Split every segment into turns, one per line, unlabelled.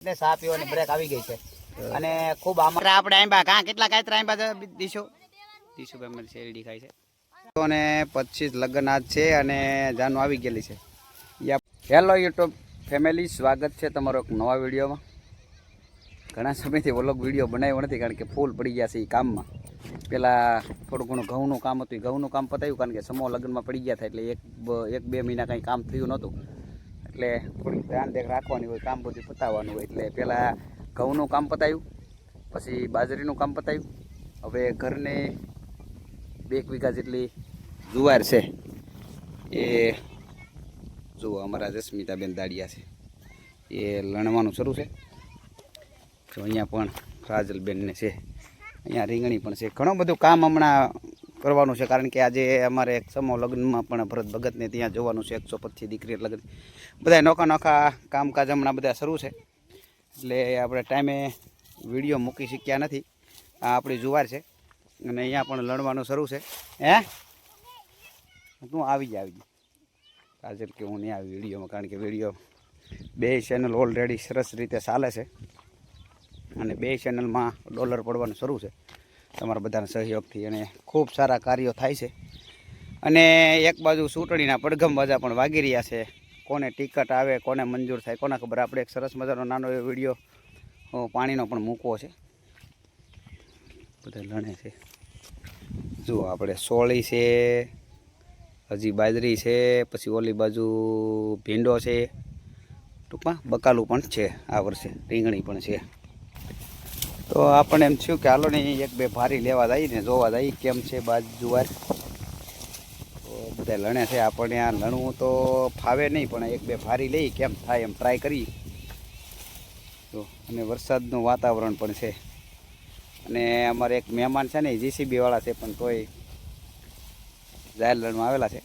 ને સા પીવાની બ્રેક આવી ગઈ છે અને ખૂબ આપણે આંબા કાં કેટલા કાયતરા આંબા દીશો ભાઈ મારી શેરડી ખાય છે અને 25 લગ્ન આજ છે અને જાનું આવી ગયેલી છે. હેલો યુટ્યુબ ફેમિલી, સ્વાગત છે તમારો એક નવા વિડીયોમાં. ઘણા સમયથી વ્લોગ વિડીયો બનાવ્યો નથી કારણ કે ફૂલ પડી ગયા છે એ કામમાં. પહેલાં થોડું ઘણું ઘઉંનું કામ હતું, ઘઉંનું કામ પતાવ્યું કારણ કે સમૂહ લગ્નમાં પડી ગયા હતા એટલે એક બે મહિના કંઈ કામ થયું નહોતું એટલે થોડીક ધ્યાન દેખ રાખવાની હોય, કામ બધું પતાવવાનું હોય એટલે પહેલાં ઘઉંનું કામ પતાવ્યું, પછી બાજરીનું કામ પતાવ્યું. હવે ઘરને 2 વીઘા જેટલી જુવાર છે એ જુઓ અમારા જસ્મિતાબેન દાડિયા છે એ લણવાનું શરૂ છે. તો અહીંયા પણ રાજલબેનને છે, અહીંયા રીંગણી પણ છે. ઘણું બધું કામ હમણાં કરવાનું છે કારણ કે આજે અમારે એક સમૂહ લગ્નમાં પણ ભરત ભગતને ત્યાં જોવાનું છે. 125 દીકરી લગ્ન, બધા નોખા નોખા કામકાજ હમણાં બધા શરૂ છે એટલે આપણે ટાઈમે વિડીયો મૂકી શક્યા નથી. આ આપણી જુવાર છે અને અહીંયા પણ લણવાનું શરૂ છે. તું આવી જાય કાજલ કે હું નહીં આવી વિડીયોમાં કારણ કે વિડીયો 2 ચેનલ ઓલરેડી સરસ રીતે ચાલે છે અને 2 ચેનલમાં ડોલર પડવાનું શરૂ છે તમારા બધાના સહયોગથી અને ખૂબ સારા કાર્યો થાય છે. અને એક બાજુ ચૂંટણીના પડઘમ બાજા પણ વાગી રહ્યા છે. કોને ટિકિટ આવે, કોને મંજૂર થાય, કોને ખબર. આપણે એક સરસ મજાનો નાનો એવો વિડીયો પાણીનો પણ મૂકવો છે. બધા લણે છે જુઓ, આપણે સોળી છે, હજી બાજરી છે, પછી ઓલી બાજુ ભીંડો છે, ટૂંકમાં બકાલું પણ છે, આ વર્ષે રીંગણી પણ છે. તો આપણને એમ થયું કે હાલો ને 1-2 ભારી લેવા જઈએ ને જોવા જઈએ કેમ છે જુવાર. તો બધા લણે છે, આપણને આ લણવું તો ફાવે નહીં પણ 1-2 ભારી લઈ કેમ થાય એમ ટ્રાય કરી. તો અને વરસાદનું વાતાવરણ પણ છે અને અમારે એક મહેમાન છે ને જીસીબી વાળા છે પણ તોય જાહેર લણવા આવેલા છે.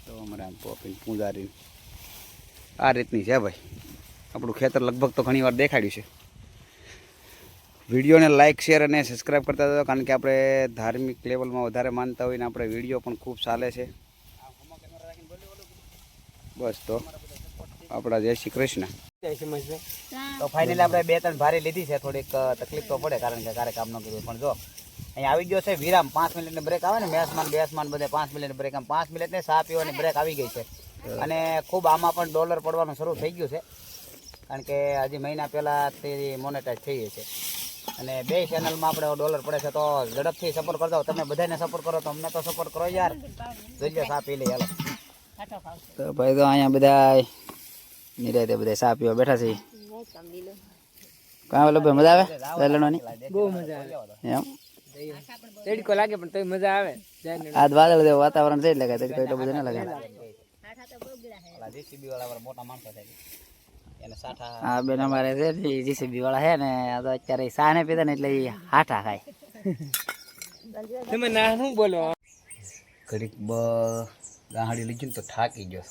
તો અમારે આમ પોપીને પૂંજારી આ રીતની છે ભાઈ. આપણું ખેતર લગભગ તો ઘણી વાર દેખાડ્યું છે. વિડીયોને લાઇક, શેર અને સબસ્ક્રાઈબ કરતા હતા કારણ કે આપણે ધાર્મિક લેવલમાં વધારે માનતા હોય ને આપણે વિડીયો પણ ખૂબ ચાલે છે. બસ તો આપણા જય શ્રી કૃષ્ણ. તો ફાઇનલી આપણે 2-3 ભારી લીધી છે. થોડીક તકલીફ તો પડે કારણ કે ક્યારેક કામ ન કીધું પણ જો અહીંયા આવી ગયો છે વિરામ. 5 મિનિટની બ્રેક આવે ને, બેસમાન બધે 5 મિનિટની બ્રેક. આમ 5 મિનિટની સા પીવાની બ્રેક આવી ગઈ છે અને ખૂબ આમાં પણ ડોલર પડવાનું શરૂ થઈ ગયું છે કારણ કે હજી મહિના પહેલાં તે મોનેટાઈઝ થઈ છે અને 2 ચેનલમાં આપણે ડોલર પડે છે. તો ઝડપથી સપોર્ટ કરજો. તમે બધાને સપોર્ટ કરો તો અમને તો સપોર્ટ કરો યાર. જોઈજો સા પી લઈ હાલો. તો ભાઈ તો અહીંયા બધા નિરાતે બધા સા પીવા બેઠા છે. કાં ઓલો ભાઈ મજા આવે લણવાની?
બહુ મજા આવે
એમ
તડકો લાગે પણ તોય મજા આવે.
આજ વાદળ જેવું વાતાવરણ છે એટલે તડકો એટલો બધો ના લાગે. હા બેન અમારે છે જીસીબી વાળા છે ને તો અત્યારે સા ને પીધા ને એટલે હાઠા ખાય.
તમે ના શું બોલો?
ઘડીક ગાહડી લીધી ને તો થાકી ગયો.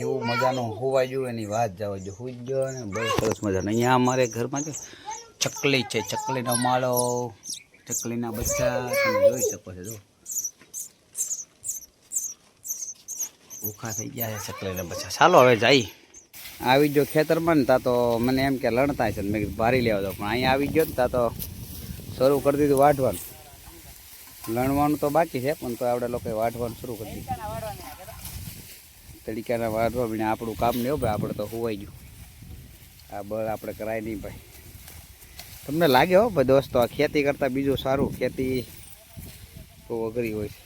એવું મજાનું હોવા જોઈએ એની વાત જવા જો હોઈ ગયો ને બહુ સરસ મજાનો. અહીંયા અમારે ઘરમાં જો ચકલી છે, ચકલીનો માળો, ચકલીના બચ્ચા તમે જોઈ શકો છો. જો ભૂખા થઈ ગયા છે ચકલીના બચ્ચા. ચાલો હવે જાય. આવી ગયો ખેતરમાં ને તા તો મને એમ કે લણતા છે મેં કીધું ભારી લેવા દો પણ અહીંયા આવી ગયો ને તા તો શરૂ કરી દીધું વાઢવાનું. લણવાનું તો બાકી છે પણ તો આપણે લોકોએ વાઢવાનું શરૂ કરી દીધું. તડીકાના વાઢવા બીને આપણું કામ નહીં ભાઈ, આપણે તો હોવાઈ ગયું. આ બળ આપણે કરાય નહીં ભાઈ. તમને લાગે હો ભાઈ દોસ્તો આ ખેતી કરતાં બીજું સારું. ખેતી બહુ અઘરી હોય છે.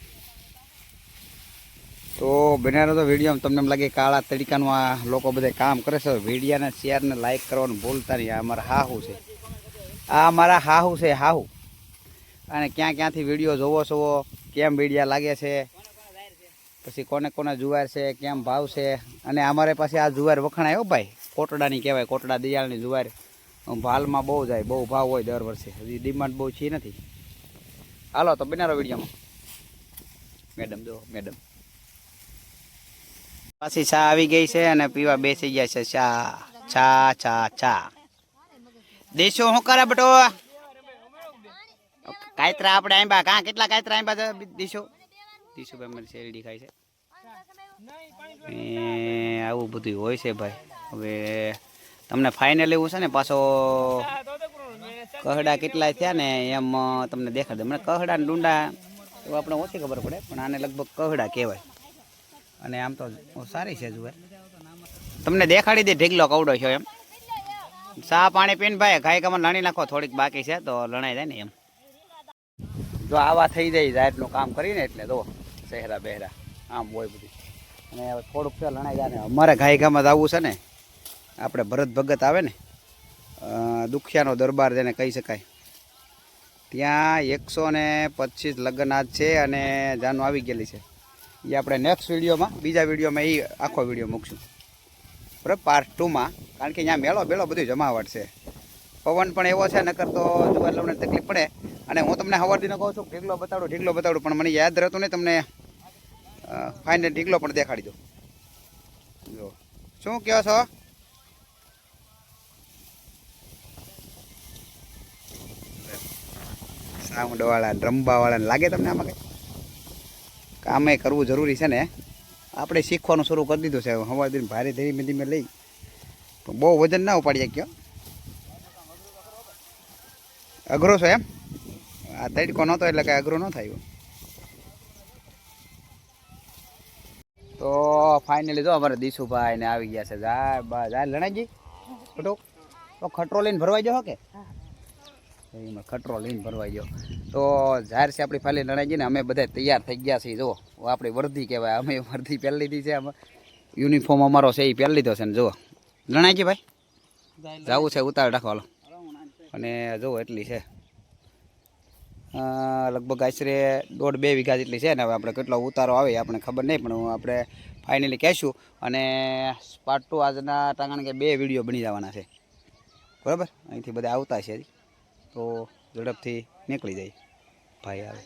તો બનારો તો વિડીયોમાં તમને એમ લાગે કાળા તડીકાનું આ લોકો બધા કામ કરે છે. વિડીયાને શેર ને લાઇક કરવાનું ભૂલતા નહીં. આ અમારા હાહુ છે, આ અમારા હાહુ છે હાહુ. અને ક્યાં ક્યાંથી વિડીયો જોવો છો, કેમ વિડીયા લાગે છે, પછી કોને કોને જુવાર છે, કેમ ભાવ છે. અને અમારે પાસે આ જુવાર વખણાય હો ભાઈ, કોટડાની કહેવાય, કોટડા દિયાળની જુવાર. ભાલમાં બહુ જાય, બહુ ભાવ હોય દર વર્ષે. હજી ડિમાન્ડ બહુ છે નથી. હાલો તો બનારો વિડીયોમાં. મેડમ જો મેડમ પાછી ચા આવી ગઈ છે અને પીવા બેસી ગયા છે. ચા ચા ચા દેશો શું કરે બટો? કાયતરા આપણે આંબા કાં કેટલા કાયતરા આંબા દીશો ભાઈ મારી શેરડી ખાય છે. આવું બધું હોય છે ભાઈ. હવે તમને ફાઇનલ એવું છે ને પાછો કહડા કેટલાય થયા ને એમ તમને દેખાડે. મને કહડા ને ડુંડા એવું આપણે ઓછી ખબર પડે, પણ આને લગભગ કહડા કહેવાય. અને આમ તો સારી છે જુએ. તમને દેખાડી દે ઢીગલો કવડો છે એમ. ચા પાણી પીને ભાઈ ખાઈ કમર લણી નાખો, થોડીક બાકી છે તો લણાઈ જાય ને એમ. જો આવા થઈ જાય જાહેરનું કામ કરીને એટલે જો ચહેરા બહેરા આમ હોય બધું. અને થોડુંક છે લણાઈ જાય ને. અમારે ગાયગામાં જ આવવું છે ને, આપણે ભરત ભગત આવે ને દુખિયાનો દરબાર જેને કહી શકાય, ત્યાં 125 લગ્ન આજ છે અને જાનું આવી ગયેલી છે. એ આપણે નેક્સ્ટ વિડીયોમાં, બીજા વિડીયોમાં એ આખો વિડીયો મૂકશું બરાબર, પાર્ટ 2માં. કારણ કે અહીંયા મેળો બેળો બધું જમાવટ છે. પવન પણ એવો છે, નકર તો જોવા લઈને તકલીફ પડે. અને હું તમને સવારથી કહું છું ઢીગલો બતાડું, પણ મને યાદ રહેતું નહીં. તમને ફાઇનલ ઢીગલો પણ દેખાડી દો. જો શું કહો છો? સાઉન્ડવાળા રમવાવાળાને લાગે તમને આમાં કંઈ કામે કરવું જરૂરી છે ને. આપણે શીખવાનું શરૂ કરી દીધું છે. સવાર દિન ભારે ધીમે ધીમે લઈ, પણ બહુ વજન ના ઉપાડી શક્યો. અઘરો છે એમ. આ તડકો નહોતો એટલે કાંઈ અઘરો ન થાય. તો ફાઇનલી જો અમારે દીશુભાઈ ને આવી ગયા છે. જાય લણાજી ખોટું તો ખટરો લઈને ભરવાઈ ગયો કે એમાં ખટરો લઈને ભરવાઈ ગયો. તો જાહેર છે આપણી ફાલી લણાઈ ને અમે બધા તૈયાર થઈ ગયા છીએ. જુઓ આપણી વર્ધી કહેવાય, અમે વર્ધી પહેરી લીધી છે. અમે યુનિફોર્મ અમારો છે એ પહેરી લીધો છે ને. જુઓ લણાજી ભાઈ જવું છે, ઉતાર રાખો હાલો. અને જુઓ એટલી છે, લગભગ આશરે 1.5-2 વીઘા જેટલી છે ને. હવે આપણે કેટલો ઉતારો આવે આપણે ખબર નહીં, પણ આપણે ફાઇનલી કહેશું. અને પાર્ટ 2 આજના કારણ કે 2 વિડીયો બની જવાના છે બરાબર. અહીંથી બધા આવતા છે તો ઝડપથી નીકળી જાય ભાઈ આવે.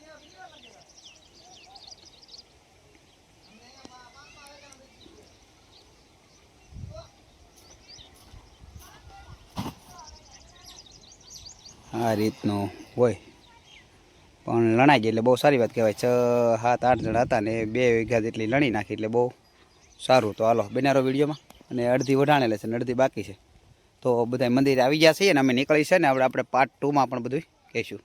આ રીતનું હોય, પણ લણાઈ ગઈ એટલે બહુ સારી વાત કહેવાય. 6-7-8 જણા હતા ને 2 વીઘા જેટલી લણી નાખી એટલે બહુ સારું. તો હાલો બનારો વિડીયોમાં. અને અડધી વઢાણેલે છે ને અડધી બાકી છે. તો બધા મંદિરે આવી ગયા છીએ ને અમે નીકળી છે ને. આપણે પાર્ટ 2માં પણ બધું કહીશું.